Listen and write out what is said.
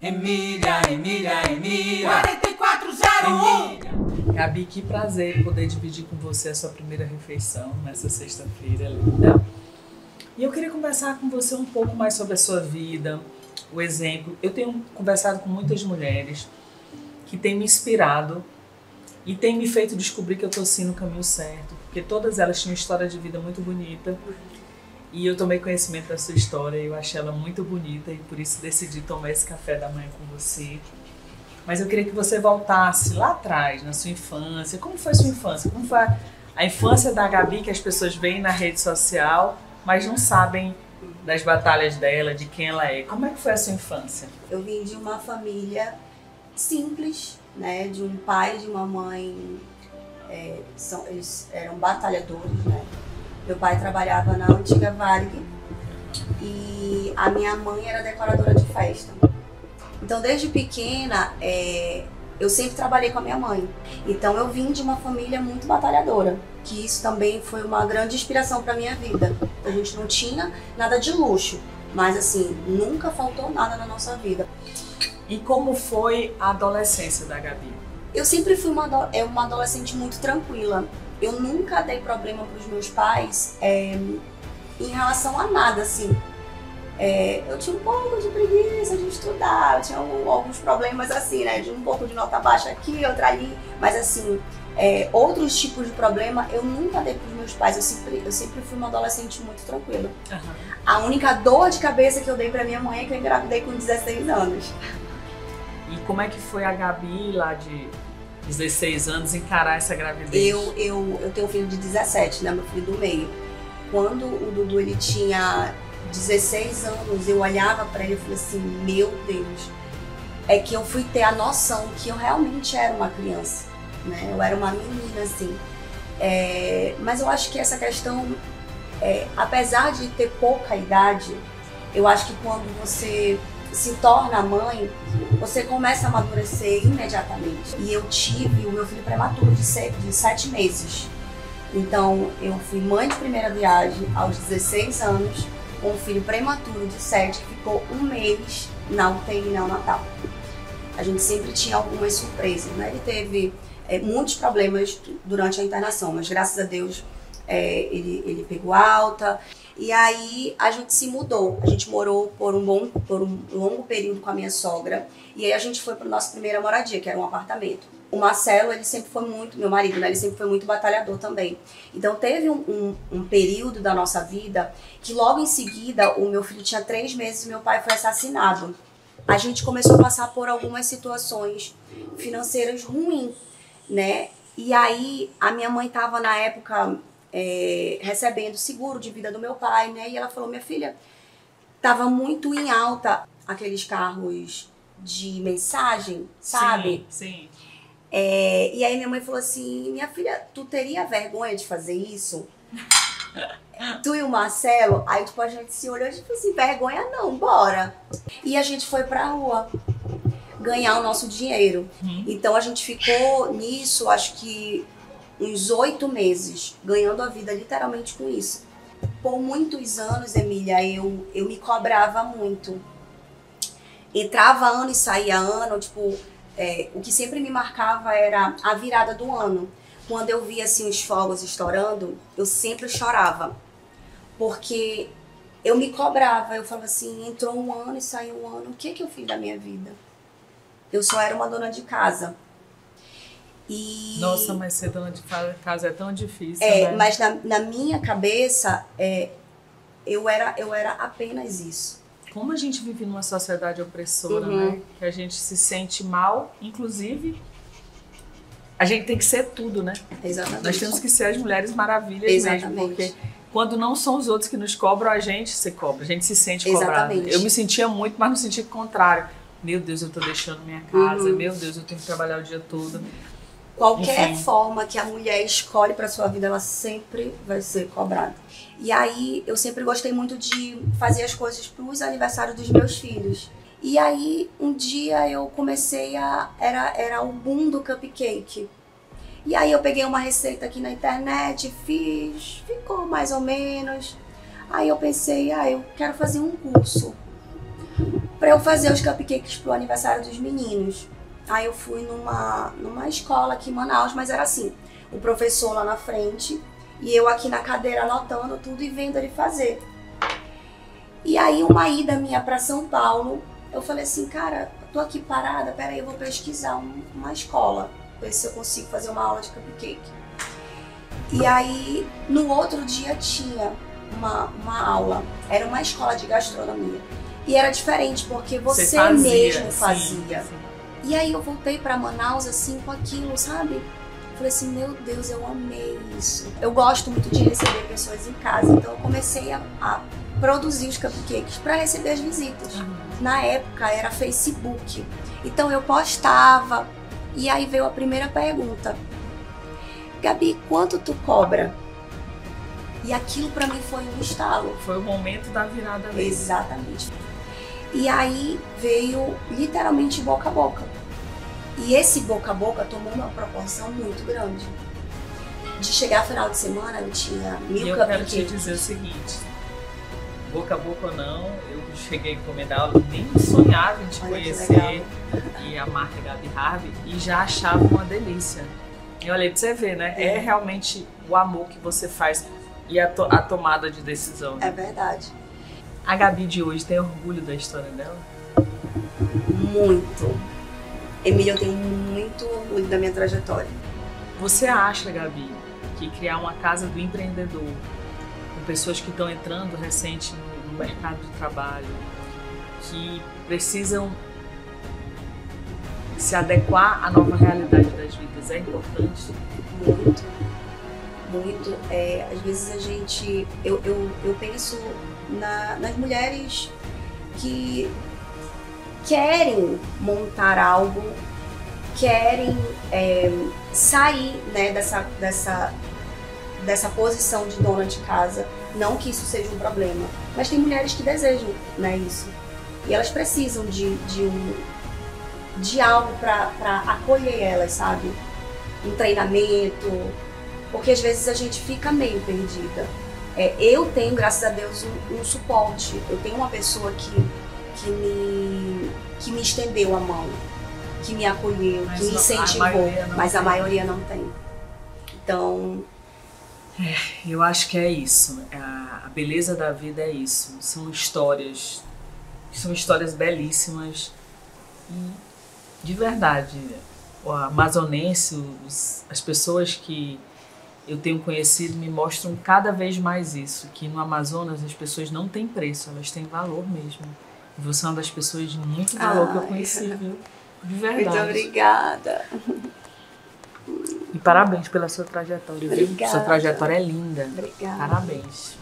Emília 4401. Gabi, que prazer poder dividir com você a sua primeira refeição nessa sexta-feira linda. E eu queria conversar com você um pouco mais sobre a sua vida, o exemplo. Eu tenho conversado com muitas mulheres que têm me inspirado e têm me feito descobrir que eu estou sim no caminho certo, porque todas elas tinham uma história de vida muito bonita. E eu tomei conhecimento da sua história e eu achei ela muito bonita e por isso decidi tomar esse café da manhã com você. Mas eu queria que você voltasse lá atrás, na sua infância. Como foi a sua infância? Como foi a infância da Gabi que as pessoas veem na rede social, mas não sabem das batalhas dela, de quem ela é? Como é que foi a sua infância? Eu vim de uma família simples, né? De um pai e de uma mãe, eles eram batalhadores, né? Meu pai trabalhava na antiga Varig e a minha mãe era decoradora de festa. Então, desde pequena, eu sempre trabalhei com a minha mãe. Então, eu vim de uma família muito batalhadora, que isso também foi uma grande inspiração para minha vida. A gente não tinha nada de luxo, mas assim, nunca faltou nada na nossa vida. E como foi a adolescência da Gabi? Eu sempre fui uma adolescente muito tranquila. Eu nunca dei problema para os meus pais em relação a nada, assim. Eu tinha um pouco de preguiça de estudar, eu tinha alguns problemas assim, né? De um pouco de nota baixa aqui, outra ali. Mas assim, outros tipos de problema eu nunca dei para os meus pais. Eu sempre fui uma adolescente muito tranquila. Uhum. A única dor de cabeça que eu dei para minha mãe é que eu engravidei com 16 anos. E como é que foi a Gabi lá de 16 anos encarar essa gravidez? Eu tenho um filho de 17, né? Meu filho do meio. Quando o Dudu ele tinha 16 anos, eu olhava pra ele e falei assim, meu Deus, é que eu fui ter a noção que eu realmente era uma criança, né? Eu era uma menina, assim. Mas eu acho que essa questão, apesar de ter pouca idade, eu acho que quando você se torna mãe, você começa a amadurecer imediatamente. E eu tive o meu filho prematuro de 7 meses. Então, eu fui mãe de primeira viagem aos 16 anos, com um filho prematuro de 7, que ficou um mês na UTI neonatal. A gente sempre tinha algumas surpresas, né? Ele teve muitos problemas durante a internação, mas graças a Deus ele pegou alta. E aí a gente se mudou, a gente morou por um longo período com a minha sogra. E aí a gente foi para nossa primeira moradia, que era um apartamento. O Marcelo, ele sempre foi muito, meu marido, né, ele sempre foi muito batalhador também. Então teve um período da nossa vida que logo em seguida o meu filho tinha 3 meses e meu pai foi assassinado. A gente começou a passar por algumas situações financeiras ruins, né? E aí a minha mãe estava na época recebendo seguro de vida do meu pai, né? E ela falou, minha filha, tava muito em alta aqueles carros de mensagem, sabe? Sim, sim. E aí minha mãe falou assim, minha filha, tu teria vergonha de fazer isso? Tu e o Marcelo? Aí tipo, a gente se olhou e disse assim, vergonha não, bora. E a gente foi pra rua ganhar o nosso dinheiro. Então a gente ficou nisso, acho que uns 8 meses, ganhando a vida literalmente com isso. Por muitos anos, Emília, eu me cobrava muito. Entrava ano e saía ano, tipo, o que sempre me marcava era a virada do ano. Quando eu via assim, os fogos estourando, eu sempre chorava. Porque eu me cobrava, eu falava assim, entrou um ano e saiu um ano, o que eu fiz da minha vida? Eu só era uma dona de casa. Nossa, mas ser dona de casa é tão difícil, né? Mas na minha cabeça, eu era apenas isso. Como a gente vive numa sociedade opressora, né? Que a gente se sente mal, inclusive, a gente tem que ser tudo, né? Exatamente. Nós temos que ser as mulheres maravilhas mesmo, porque quando não são os outros que nos cobram, a gente se cobra, a gente se sente cobrado. Eu me sentia muito, mas no sentido contrário. Meu Deus, eu tô deixando minha casa, meu Deus, eu tenho que trabalhar o dia todo. Qualquer forma que a mulher escolhe para sua vida, ela sempre vai ser cobrada. E aí, eu sempre gostei muito de fazer as coisas para os aniversários dos meus filhos. E aí, um dia eu comecei era o boom do cupcake. E aí eu peguei uma receita aqui na internet, fiz, ficou mais ou menos. Aí eu pensei, eu quero fazer um curso. para eu fazer os cupcakes pro aniversário dos meninos. Aí eu fui numa escola aqui em Manaus, mas era assim, o professor lá na frente e eu aqui na cadeira anotando tudo e vendo ele fazer. E aí uma ida minha para São Paulo, eu falei assim, cara, eu tô aqui parada, peraí, eu vou pesquisar uma escola, ver se eu consigo fazer uma aula de cupcake. E aí, no outro dia tinha uma aula, era uma escola de gastronomia. E era diferente, porque você mesmo fazia. Sim. E aí eu voltei pra Manaus, assim, com aquilo, sabe? Falei assim, meu Deus, eu amei isso. Eu gosto muito de receber pessoas em casa, então eu comecei a produzir os cupcakes para receber as visitas. Na época era Facebook, então eu postava, e aí veio a primeira pergunta. Gabi, quanto tu cobra? E aquilo pra mim foi um estalo. Foi o momento da virada mesmo. Exatamente. E aí veio literalmente boca a boca. E esse boca a boca tomou uma proporção muito grande. De chegar final de semana, eu tinha 1000 cupcakes. Eu quero te dizer o seguinte, boca a boca ou não, eu cheguei a encomendar aula, nem sonhava em te conhecer, e a marca Gabi Harvey, e já achava uma delícia. E olha aí pra você ver, né? É realmente o amor que você faz e a tomada de decisão. Né? É verdade. A Gabi de hoje tem orgulho da história dela? Muito. Emília, eu tenho muito orgulho da minha trajetória. Você acha, Gabi, que criar uma casa do empreendedor, com pessoas que estão entrando recente no mercado de trabalho, que precisam se adequar à nova realidade das vidas, é importante? Muito, muito. Às vezes eu penso nas mulheres que querem montar algo, querem sair, né, dessa posição de dona de casa. Não que isso seja um problema, mas tem mulheres que desejam, né, isso. E elas precisam de algo para acolher elas, sabe? Um treinamento, porque às vezes a gente fica meio perdida. Eu tenho, graças a Deus, um suporte. Eu tenho uma pessoa que me estendeu a mão, que me acolheu, que me incentivou, mas a maioria não tem. Então... eu acho que é isso. A beleza da vida é isso. São histórias belíssimas e, de verdade, o amazonense, as pessoas que eu tenho conhecido me mostram cada vez mais isso, que no Amazonas as pessoas não têm preço, elas têm valor mesmo. E você é uma das pessoas de muito valor que eu conheci, viu? De verdade. Muito obrigada. E parabéns pela sua trajetória, viu? Obrigada. Sua trajetória é linda. Obrigada. Parabéns.